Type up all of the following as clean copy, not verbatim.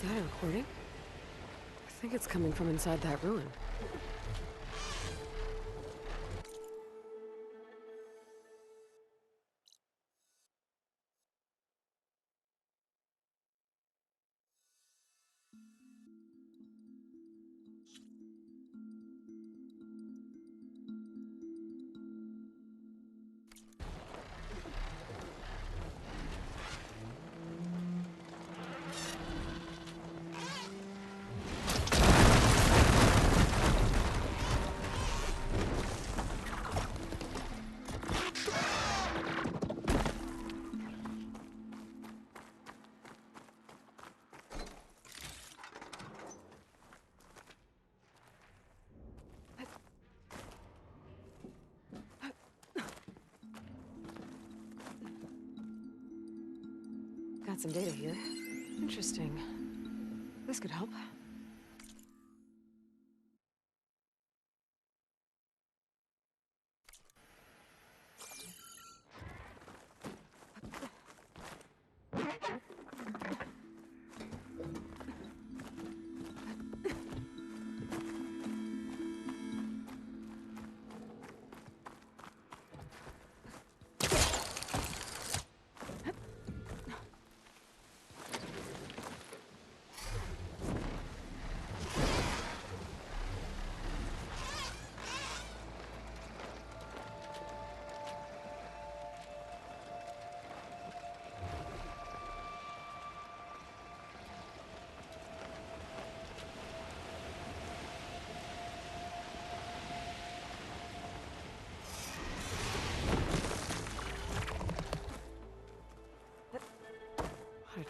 that a recording? I think it's coming from inside that ruin. Got some data here. Interesting. This could help.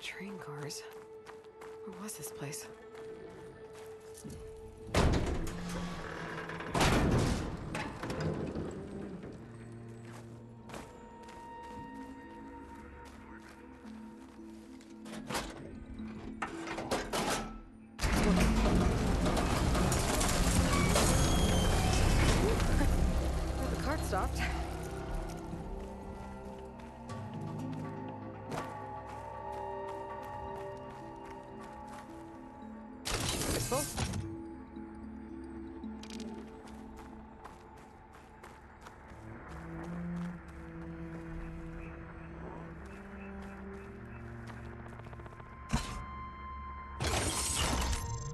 Train cars. Where was this place? The cart stopped.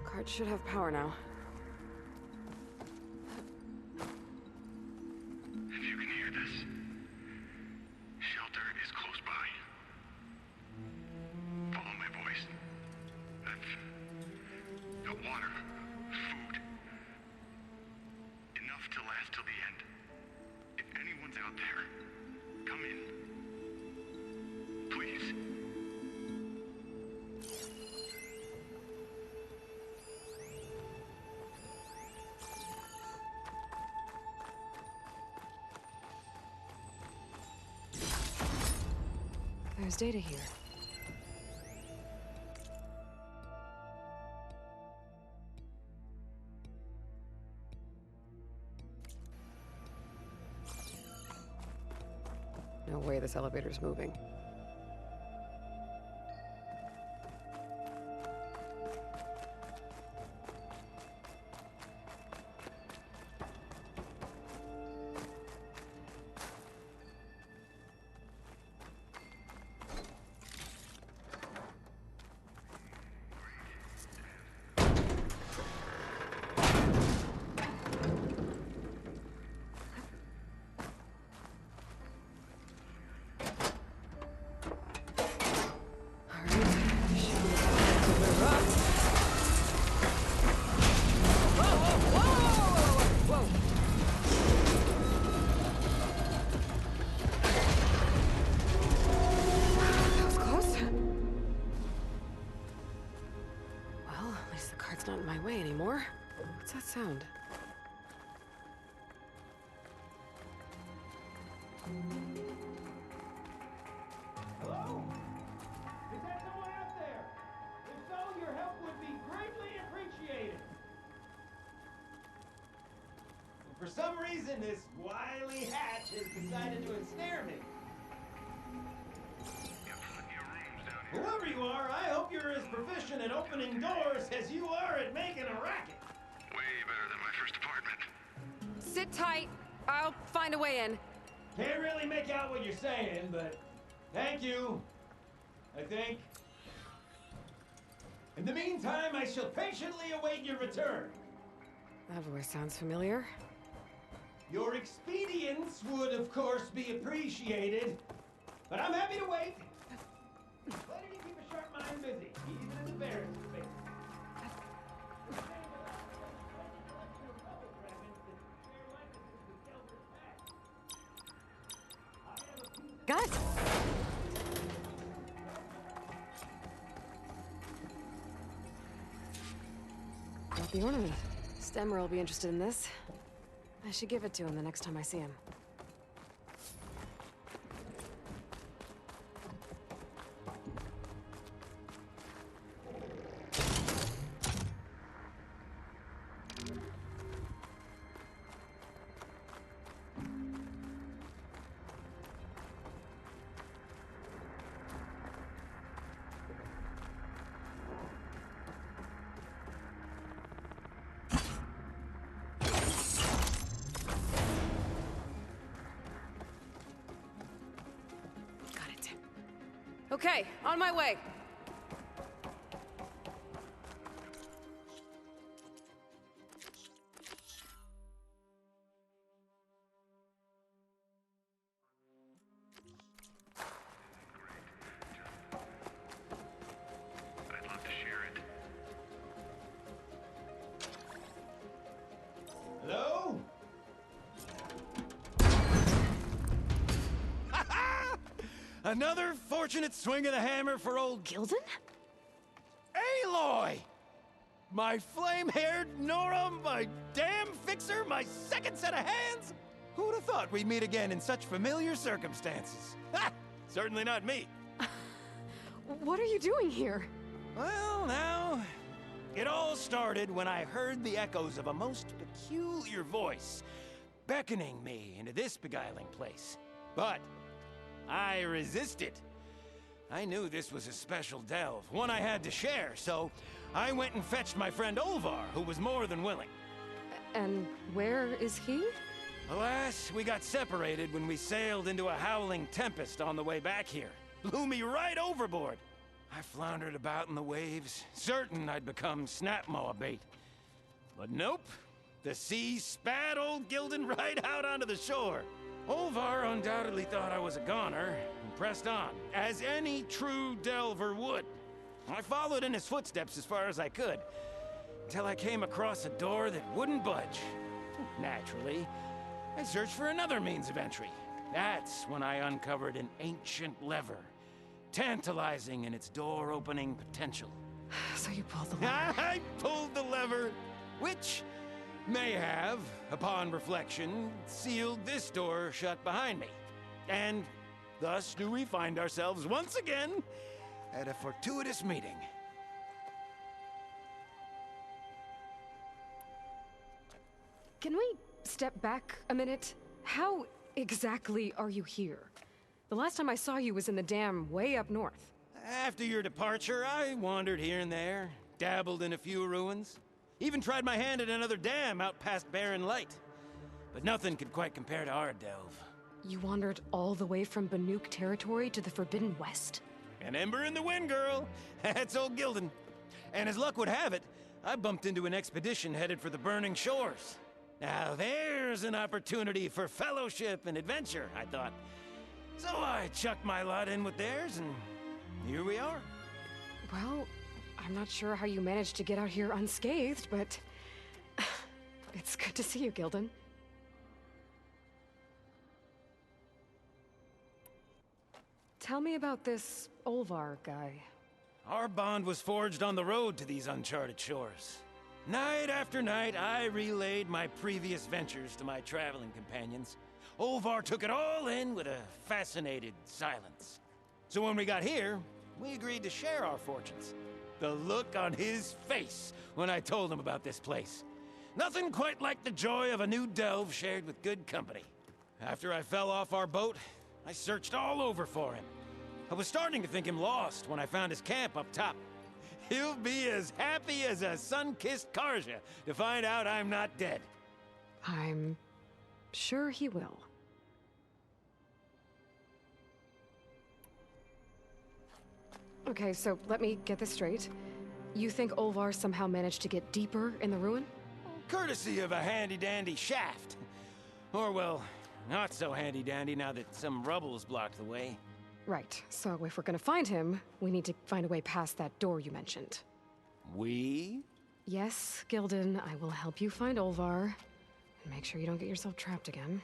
Cart should have power now. If you can hear this, shelter is close by. Follow my voice. I've got water, food, enough to last till the end. If anyone's out there, come in. Please. There's data here. No way this elevator's moving. Not in my way anymore. What's that sound? Hello? Is there someone out there? If so, your help would be greatly appreciated. And for some reason, this wily hatch has decided to ensnare me. Got plenty of rooms down Whoever you are, I hope you're as proficient at opening doors as you are at making a racket. Way better than my first apartment. Sit tight. I'll find a way in. Can't really make out what you're saying, but thank you, I think. In the meantime, I shall patiently await your return. That voice sounds familiar. Your expedience would, of course, be appreciated, but I'm happy to wait. Why did he keep a sharp mind busy, even in the barren space? Guys! Got the ornament. Stemmer will be interested in this. I should give it to him the next time I see him. Okay, on my way. I'd love to share it. Hello? Another fortunate swing of the hammer for old Gildan? Aloy! My flame-haired Nora, my damn fixer, my second set of hands! Who'd have thought we'd meet again in such familiar circumstances? Ha! Certainly not me. What are you doing here? Well, now, it all started when I heard the echoes of a most peculiar voice beckoning me into this beguiling place. But I resisted. I knew this was a special delve, one I had to share, so I went and fetched my friend Olvar, who was more than willing. And where is he? Alas, we got separated when we sailed into a howling tempest on the way back here. Blew me right overboard. I floundered about in the waves, certain I'd become snapmaw bait. But nope, the sea spat old Gildan right out onto the shore. Olvar undoubtedly thought I was a goner, and pressed on, as any true delver would. I followed in his footsteps as far as I could, until I came across a door that wouldn't budge. Naturally, I searched for another means of entry. That's when I uncovered an ancient lever, tantalizing in its door-opening potential. So you pulled the lever. I pulled the lever, which may have, upon reflection, sealed this door shut behind me. And thus do we find ourselves once again at a fortuitous meeting. Can we step back a minute? How exactly are you here? The last time I saw you was in the dam way up north. After your departure, I wandered here and there, dabbled in a few ruins, even tried my hand at another dam out past Barren Light. But nothing could quite compare to our delve. You wandered all the way from Banuk territory to the Forbidden West? An ember in the wind, girl. That's old Gildan. And as luck would have it, I bumped into an expedition headed for the Burning Shores. Now there's an opportunity for fellowship and adventure, I thought. So I chucked my lot in with theirs, and here we are. Well, I'm not sure how you managed to get out here unscathed, but it's good to see you, Gildan. Tell me about this Olvar guy. Our bond was forged on the road to these uncharted shores. Night after night, I relayed my previous ventures to my traveling companions. Olvar took it all in with a fascinated silence. So when we got here, we agreed to share our fortunes. The look on his face when I told him about this place. Nothing quite like the joy of a new delve shared with good company. After I fell off our boat, I searched all over for him. I was starting to think him lost when I found his camp up top. He'll be as happy as a sun-kissed Karja to find out I'm not dead. I'm sure he will. Okay, so let me get this straight. You think Olvar somehow managed to get deeper in the ruin? Courtesy of a handy-dandy shaft. Or, well, not so handy-dandy now that some rubble's blocked the way. Right, so if we're gonna find him, we need to find a way past that door you mentioned. We? Yes, Gildan, I will help you find Olvar. And make sure you don't get yourself trapped again.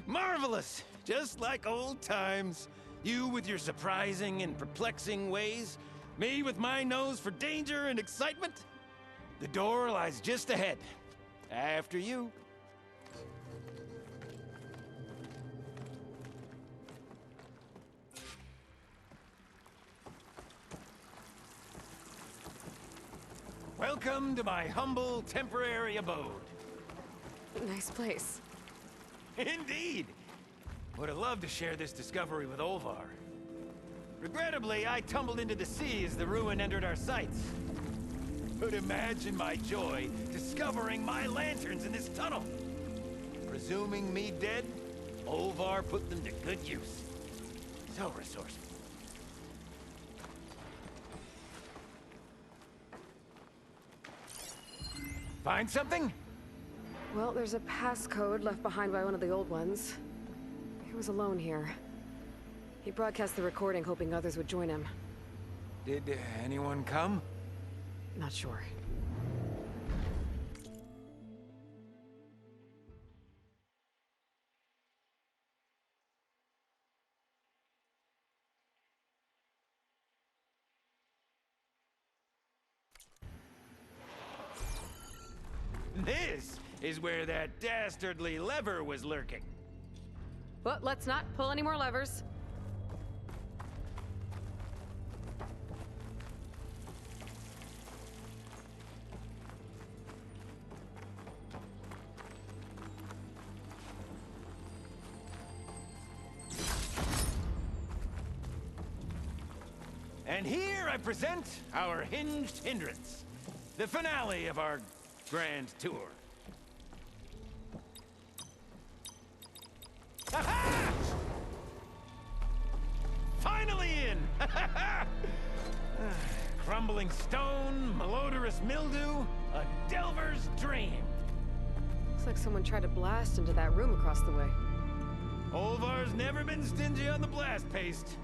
Marvelous! Just like old times. You with your surprising and perplexing ways. Me with my nose for danger and excitement. The door lies just ahead. After you. Welcome to my humble, temporary abode. Nice place. Indeed! Would have loved to share this discovery with Olvar. Regrettably, I tumbled into the sea as the ruin entered our sights. But imagine my joy discovering my lanterns in this tunnel. Presuming me dead, Olvar put them to good use. So resourceful. Find something? Well, there's a passcode left behind by one of the old ones. He was alone here. He broadcast the recording hoping others would join him. Did anyone come? Not sure. This is where that dastardly lever was lurking. But let's not pull any more levers. And here I present our hinged hindrance, the finale of our grand tour. Ha-ha! Finally in! Crumbling stone, malodorous mildew, a delver's dream. Looks like someone tried to blast into that room across the way. Olvar's never been stingy on the blast paste.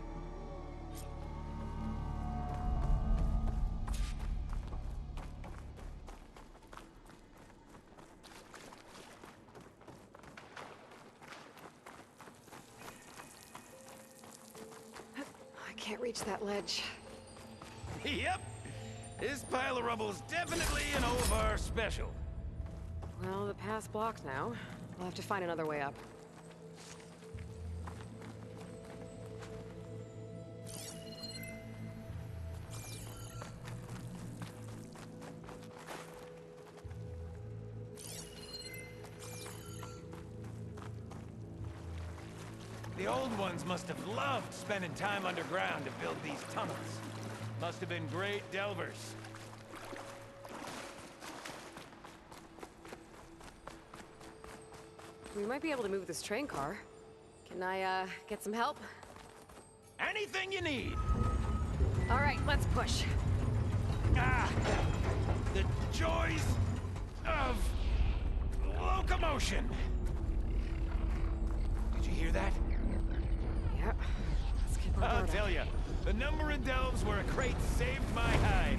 I can't reach that ledge. Yep. This pile of rubble's definitely an Olvar special. Well, the path's blocked now. We'll have to find another way up. The old ones must have loved spending time underground to build these tunnels. Must have been great delvers. We might be able to move this train car. Can I, get some help? Anything you need. All right, let's push. Ah! The joys of locomotion. Did you hear that? Yep. Let's keep on I'll board. tell you, the number of delves where a crate saved my hide.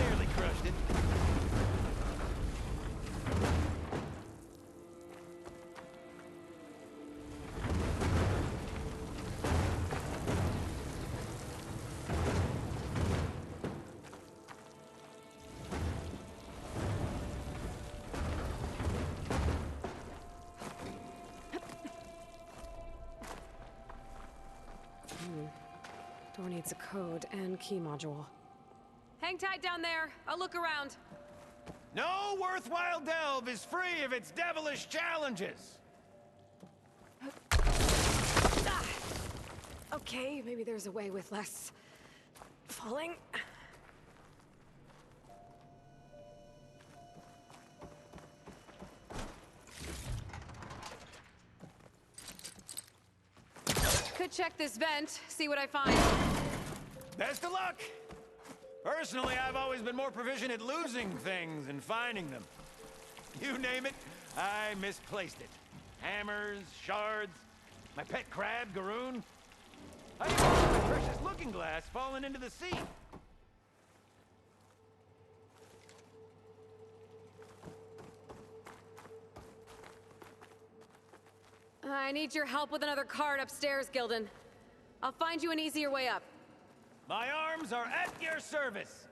Nearly crushed it. Door needs a code and key module. Hang tight down there. I'll look around. No worthwhile delve is free of its devilish challenges. Okay, maybe there's a way with less falling. Could check this vent, see what I find. Best of luck! Personally, I've always been more proficient at losing things than finding them. You name it, I misplaced it. Hammers, shards, my pet crab, Garoon. I even had my precious looking glass falling into the sea. I need your help with another card upstairs, Gildan. I'll find you an easier way up. My arms are at your service.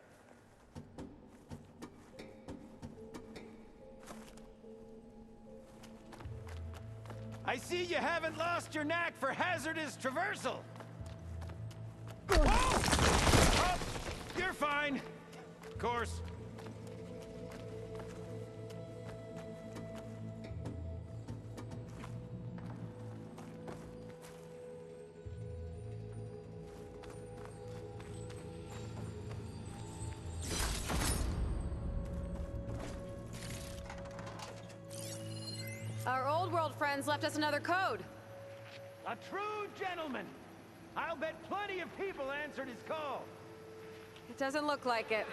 I see you haven't lost your knack for hazardous traversal. Whoa! Oh, you're fine. Of course. Our old world friends left us another code. A true gentleman. I'll bet plenty of people answered his call. It doesn't look like it.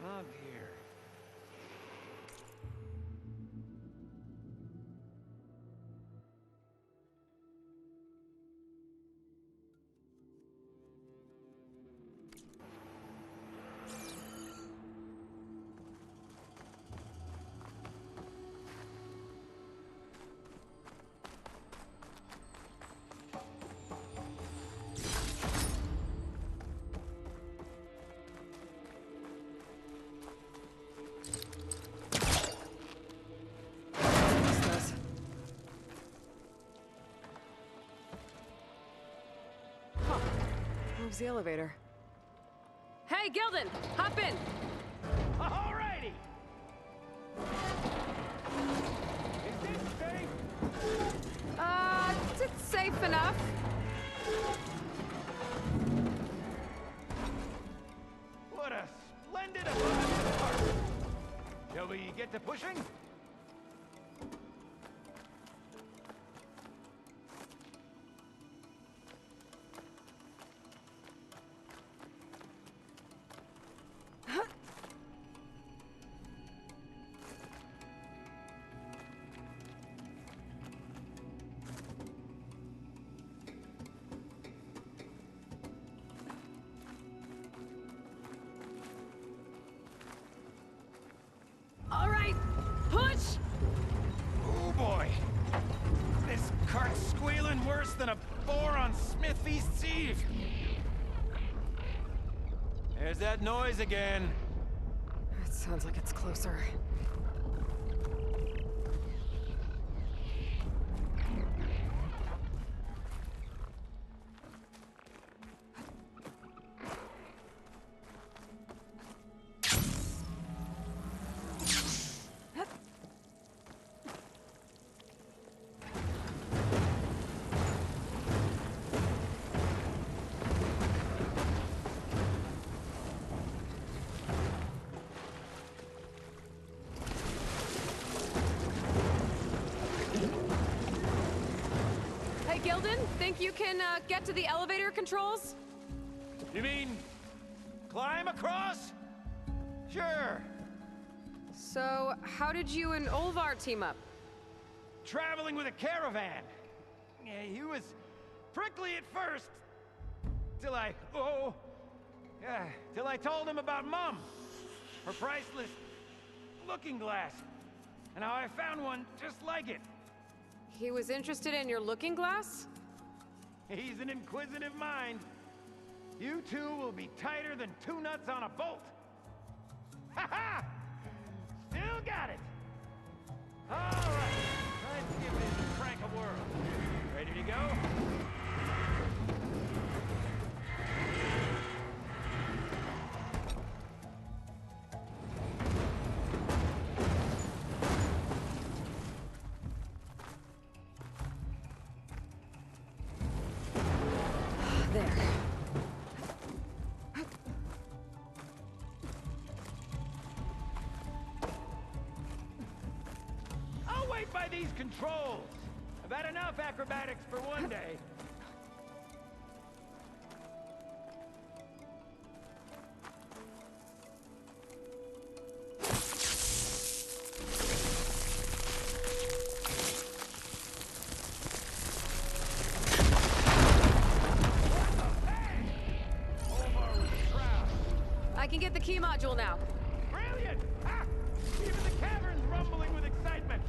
Oh dear. Moves the elevator. Hey, Gildan! Hop in! Alrighty! Is this safe? It's safe enough. What a splendid abundance of art! Shall we get to pushing? All right, push! Oh boy! This cart's squealing worse than a boar on Smith East's Eve. There's that noise again. It sounds like it's closer. Gildan, think you can get to the elevator controls? You mean climb across? Sure. So, how did you and Olvar team up? Traveling with a caravan. Yeah, he was prickly at first. Till I told him about Mom. Her priceless looking glass. And how I found one just like it. He was interested in your looking glass? He's an inquisitive mind. You two will be tighter than two nuts on a bolt. Ha ha! Still got it. All right, let's give this crank a whirl. Ready to go? right by these controls. I've had enough acrobatics for one day. I can get the key module now. Brilliant! Ha! Even the cavern's rumbling with excitement.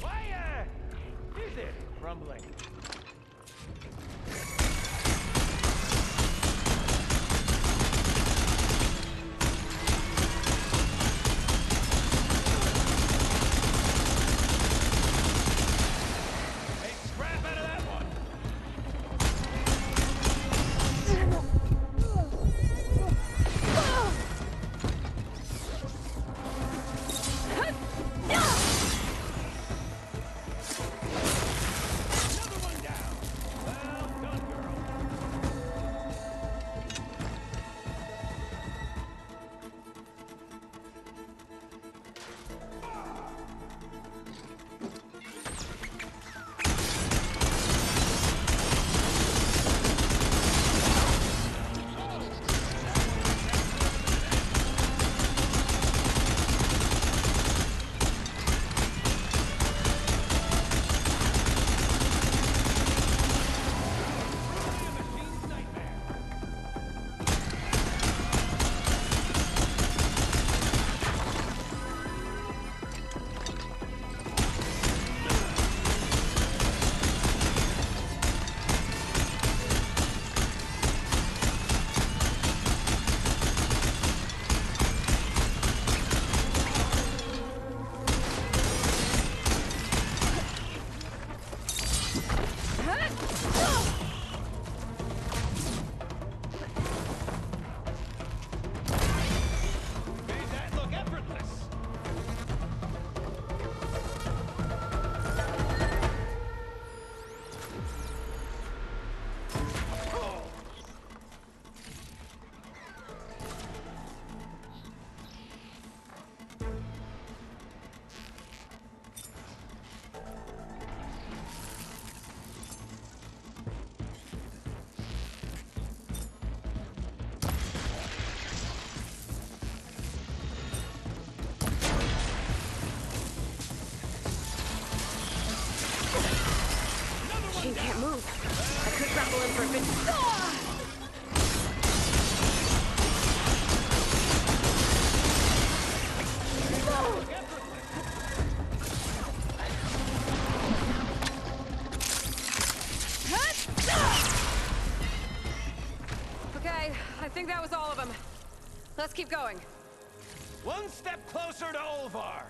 Why, is it rumbling? Make scrap out of that one. Another one down. Well done, girl. Machine's nightmare. Made that look effortless. Oh. She can't move. I could grapple in for a bit. Ah! Okay, I think that was all of them. Let's keep going. One step closer to Olvar.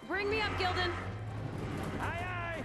Bring me up, Gildan. Aye, aye.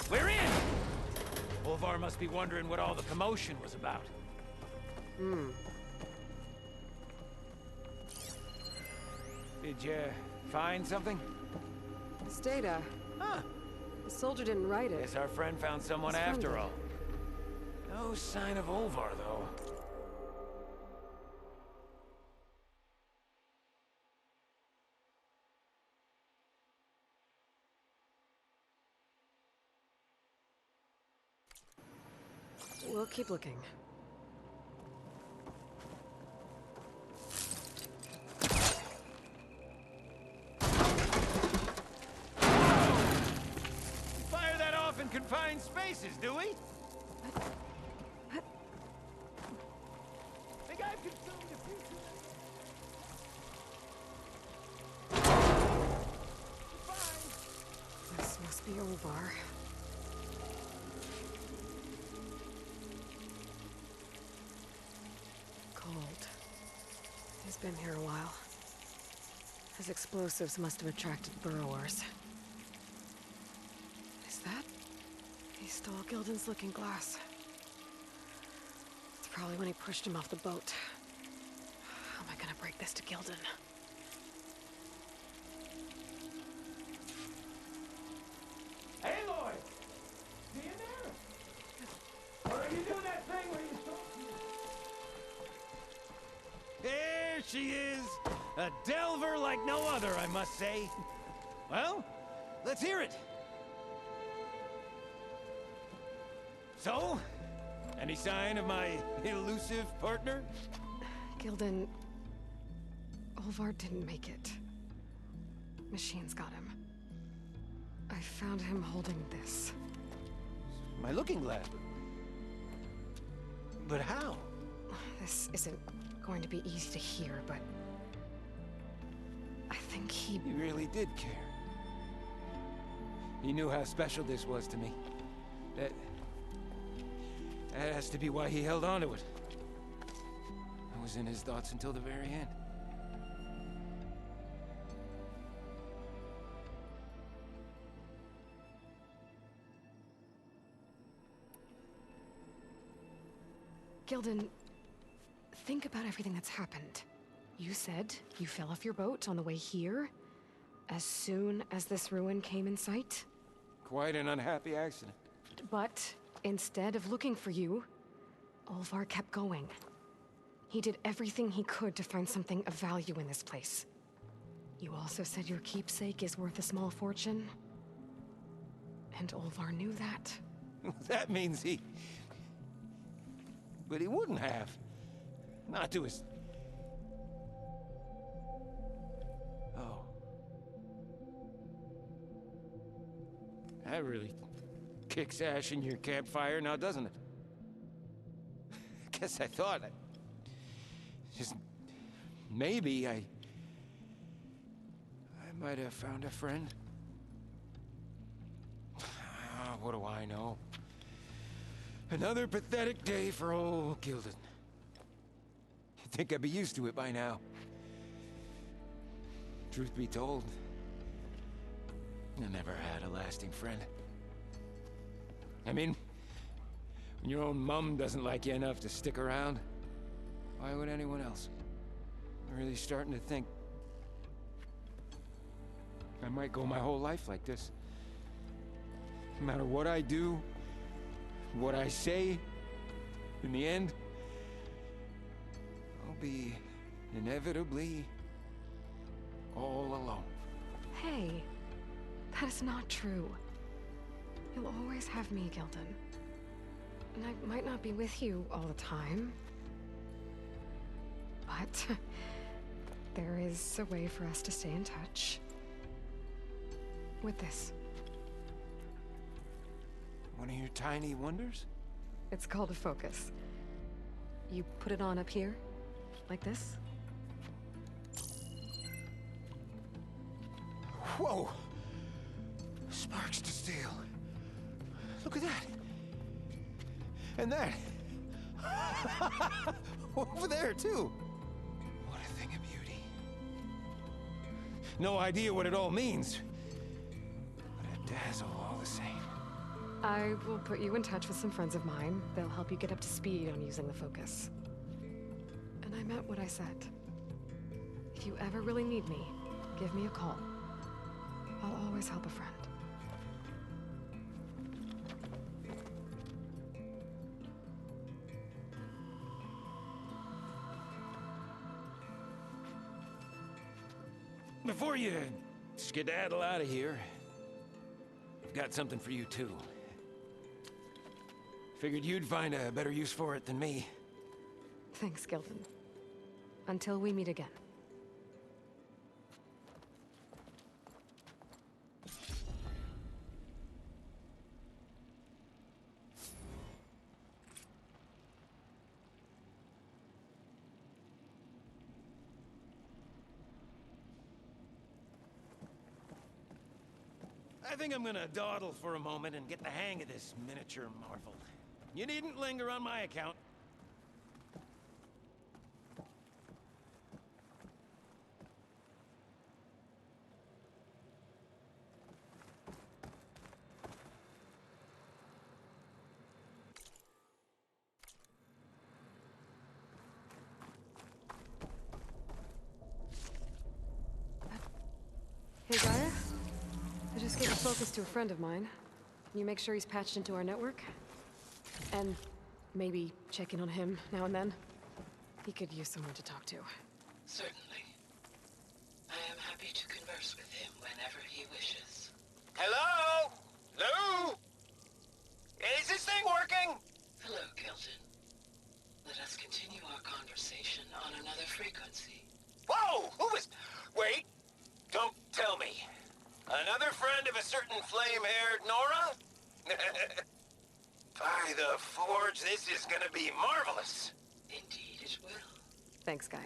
We're in! Olvar must be wondering what all the commotion was about. Did you find something? This data. Huh. The soldier didn't write it. Guess our friend found someone His friend after did. all. No sign of Olvar, though. We'll keep looking. places, do we? Think I've consumed a few too many. This must be Olvar. Cold. He's been here a while. His explosives must have attracted burrowers. Is that? He stole Gildan's looking glass. It's probably when he pushed him off the boat. How am I gonna break this to Gildan? Hey, Lloyd! See you there? Or are you doing that thing where you There she is! A delver like no other, I must say. Well, let's hear it. So, any sign of my elusive partner? Gildan... Olvar didn't make it. Machines got him. I found him holding this. My looking glass. But how? This isn't going to be easy to hear, but... I think he... He really did care. He knew how special this was to me. That has to be why he held on to it. I was in his thoughts until the very end. Gildan, think about everything that's happened. You said you fell off your boat on the way here, as soon as this ruin came in sight. Quite an unhappy accident. But instead of looking for you, Olvar kept going. He did everything he could to find something of value in this place. You also said your keepsake is worth a small fortune. And Olvar knew that. That means he... But he wouldn't have. Not to his... Oh. That really kicks ash in your campfire now, doesn't it? Guess I thought just... Maybe I might have found a friend. What do I know? Another pathetic day for old Gildan. You'd think I'd be used to it by now. Truth be told, I never had a lasting friend. I mean, when your own mum doesn't like you enough to stick around, why would anyone else? I'm really starting to think I might go my whole life like this. No matter what I do, what I say, in the end, I'll be inevitably all alone. Hey, that is not true. You'll always have me, Gildan. And I might not be with you all the time. But there is a way for us to stay in touch. With this. One of your tiny wonders? It's called a focus. You put it on up here, like this. Whoa! Sparks to steel. Look at that. And that. Over there, too. What a thing of beauty. No idea what it all means. But a dazzle all the same. I will put you in touch with some friends of mine. They'll help you get up to speed on using the focus. And I meant what I said. If you ever really need me, give me a call. I'll always help a friend. Before you skedaddle out of here, I've got something for you, too. Figured you'd find a better use for it than me. Thanks, Gildan. Until we meet again. I think I'm gonna dawdle for a moment and get the hang of this miniature marvel. You needn't linger on my account. Hey, Gaia? I just gave a focus to a friend of mine. Can you make sure he's patched into our network? And maybe check in on him now and then? He could use someone to talk to. Certainly. I am happy to converse with him whenever he wishes. Hello? Lou? Is this thing working? Hello, Kelton. Let us continue our conversation on another frequency. Whoa! Who was... Wait! Don't tell me. Another friend of a certain flame-haired Nora? By the Forge, this is gonna be marvelous. Indeed it will. Thanks, Gaia.